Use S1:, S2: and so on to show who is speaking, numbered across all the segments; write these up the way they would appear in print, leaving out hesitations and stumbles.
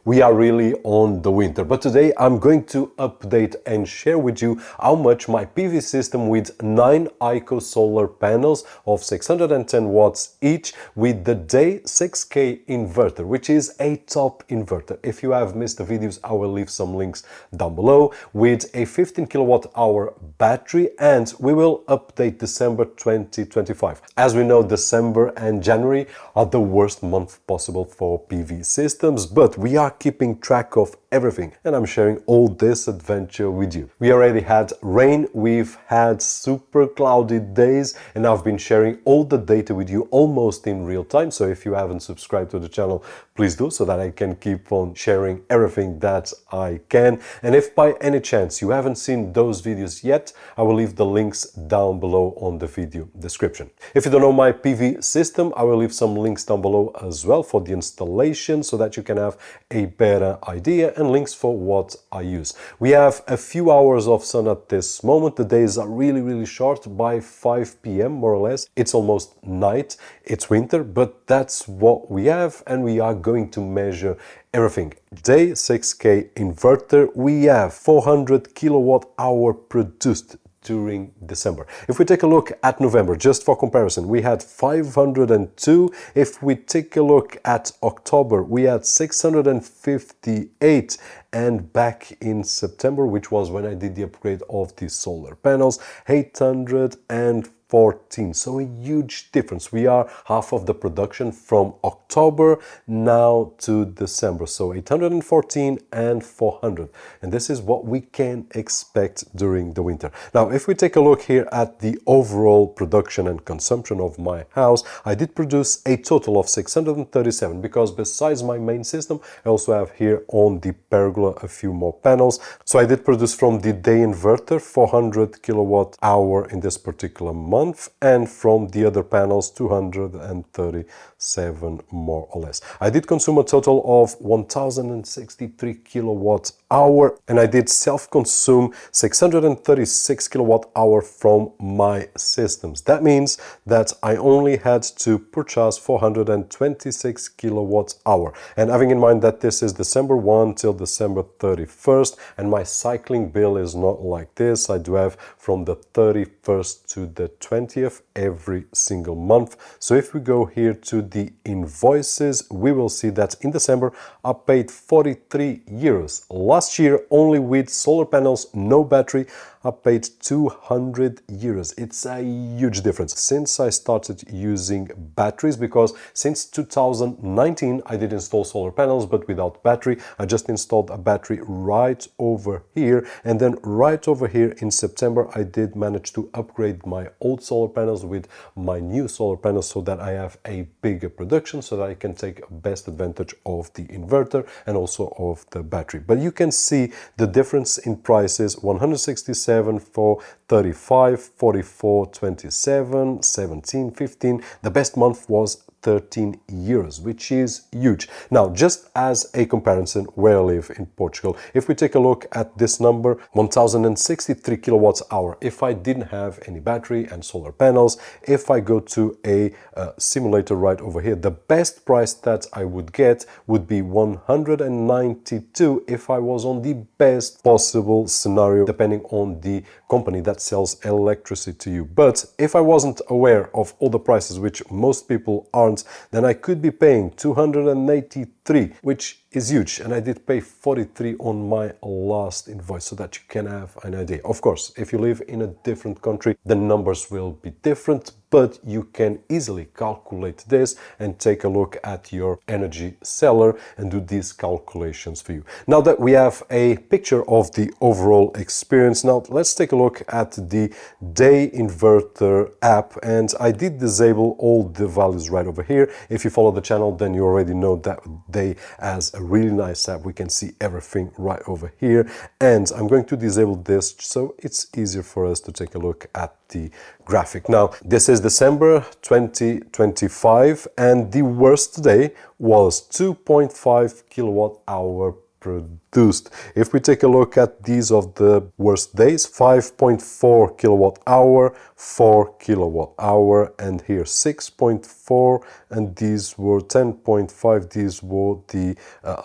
S1: We are really on the winter, but today I'm going to update and share with you how much my PV system with 9 ICO solar panels of 610 watts each with the Deye 6K inverter, which is a top inverter. If you have missed the videos, I will leave some links down below, with a 15 kilowatt hour battery, and we will update December 2025. As we know, December and January are the worst month possible for PV systems, but we are keeping track of everything and I'm sharing all this adventure with you. We already had rain, we've had super cloudy days, and I've been sharing all the data with you almost in real time. So if you haven't subscribed to the channel, please do, so that I can keep on sharing everything that I can. And if by any chance you haven't seen those videos yet, I will leave the links down below on the video description. If you don't know my PV system, I will leave some links down below as well for the installation, so that you can have a better idea, and links for what I use. We have a few hours of sun at this moment. The days are really short. By 5 p.m. more or less, it's almost night. It's winter, but that's what we have, and we are going to measure everything. Deye 6K inverter, we have 400 kilowatt hour produced during December. If we take a look at November, just for comparison, we had 502. If we take a look at October, we had 658. And back in September, which was when I did the upgrade of the solar panels, 814. So a huge difference. We are half of the production from October now to December. So 814 and 400. And this is what we can expect during the winter. Now, if we take a look here at the overall production and consumption of my house, I did produce a total of 637, because besides my main system, I also have here on the pergola a few more panels. So I did produce from the Deye inverter 400 kilowatt hour in this particular month, and from the other panels 237 more or less. I did consume a total of 1063 kilowatt hour, and I did self-consume 636 kilowatt hour from my systems. That means that I only had to purchase 426 kilowatt hour, and having in mind that this is December 1 till December 31st, and my cycling bill is not like this. I do have from the 31st to the 20th every single month. So if we go here to the invoices, we will see that in December I paid 43 euros. Last year, only with solar panels, no battery, I paid 200 euros. It's a huge difference since I started using batteries, because since 2019 I did install solar panels but without battery. I just installed a battery right over here, and then right over here in September I did manage to upgrade my old solar panels with my new solar panels, so that I have a bigger production, so that I can take best advantage of the inverter and also of the battery. But you can see the difference in prices: 167 for 35, 44, 27, 17, 15. The best month was 13 euros, which is huge. Now, just as a comparison, where I live in Portugal, if we take a look at this number, 1063 kilowatts hour, if I didn't have any battery and solar panels, if I go to a simulator right over here, the best price that I would get would be 192 if I was on the best possible scenario, depending on the company that sells electricity to you. But if I wasn't aware of all the prices, which most people aren't, then I could be paying 283, which is huge. And I did pay 43 on my last invoice, so that you can have an idea. Of course, if you live in a different country, the numbers will be different, but you can easily calculate this and take a look at your energy seller and do these calculations for you. Now that we have a picture of the overall experience, now let's take a look at the Deye inverter app. And I did disable all the values right over here. If you follow the channel, then you already know that Deye has a really nice app. We can see everything right over here, and I'm going to disable this so it's easier for us to take a look at the graphic. Now, this is December 2025, and the worst day was 2.5 kilowatt hour produced. If we take a look at these of the worst days, 5.4 kilowatt hour, 4 kilowatt hour, and here 6.4, and these were 10.5. These were the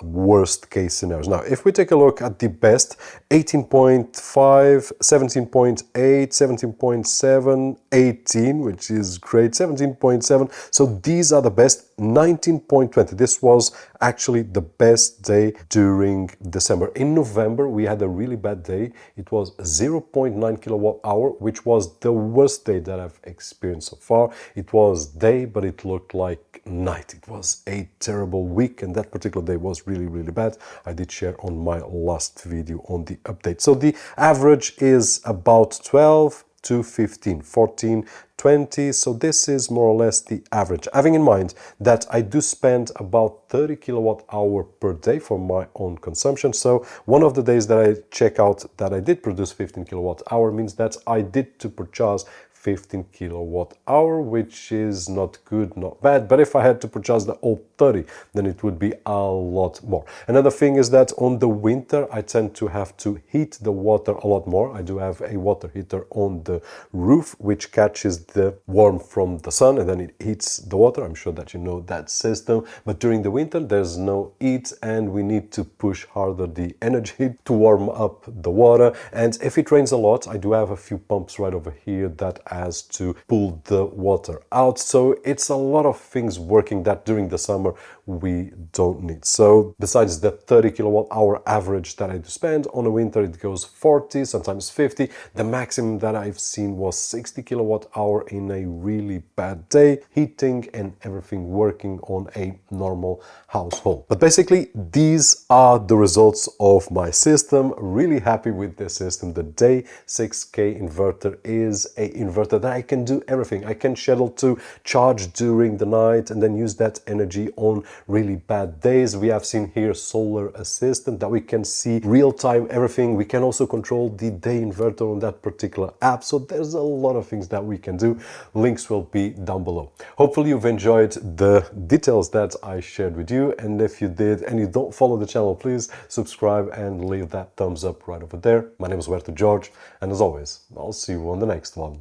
S1: worst case scenarios. Now, if we take a look at the best, 18.5, 17.8, 17.7, 18, which is great, 17.7. So these are the best. 19.20. This was actually the best day during December. In November, we had a really bad day. It was 0.9 kilowatt hour, which was the worst day that I've experienced so far. It was day, but it looked like night. It was a terrible week, and that particular day was really, really bad. I did share on my last video on the update. So the average is about 12 to 15, 14, 20. So this is more or less the average. Having in mind that I do spend about 30 kilowatt hour per day for my own consumption. So one of the days that I check out that I did produce 15 kilowatt hour means that I did to purchase 15 kilowatt hour, which is not good, not bad. But if I had to purchase the whole 30, then it would be a lot more. Another thing is that on the winter, I tend to have to heat the water a lot more. I do have a water heater on the roof, which catches the warmth from the sun and then it heats the water. I'm sure that you know that system. But during the winter, there's no heat and we need to push harder the energy to warm up the water. And if it rains a lot, I do have a few pumps right over here that has to pull the water out. So it's a lot of things working that during the summer we don't need. So besides the 30 kilowatt hour average that I do spend, on the winter it goes 40, sometimes 50. The maximum that I've seen was 60 kilowatt hour in a really bad day, heating and everything working on a normal household. But basically these are the results of my system. Really happy with the system. The Deye 6K inverter is a inverter that I can do everything. I can schedule to charge during the night and then use that energy on really bad days. We have seen here solar assistant that we can see real-time everything. We can also control the Deye inverter on that particular app. So there's a lot of things that we can do. Links will be down below. Hopefully you've enjoyed the details that I shared with you. And if you did and you don't follow the channel, please subscribe and leave that thumbs up right over there. My name is Roberto, and as always, I'll see you on the next one.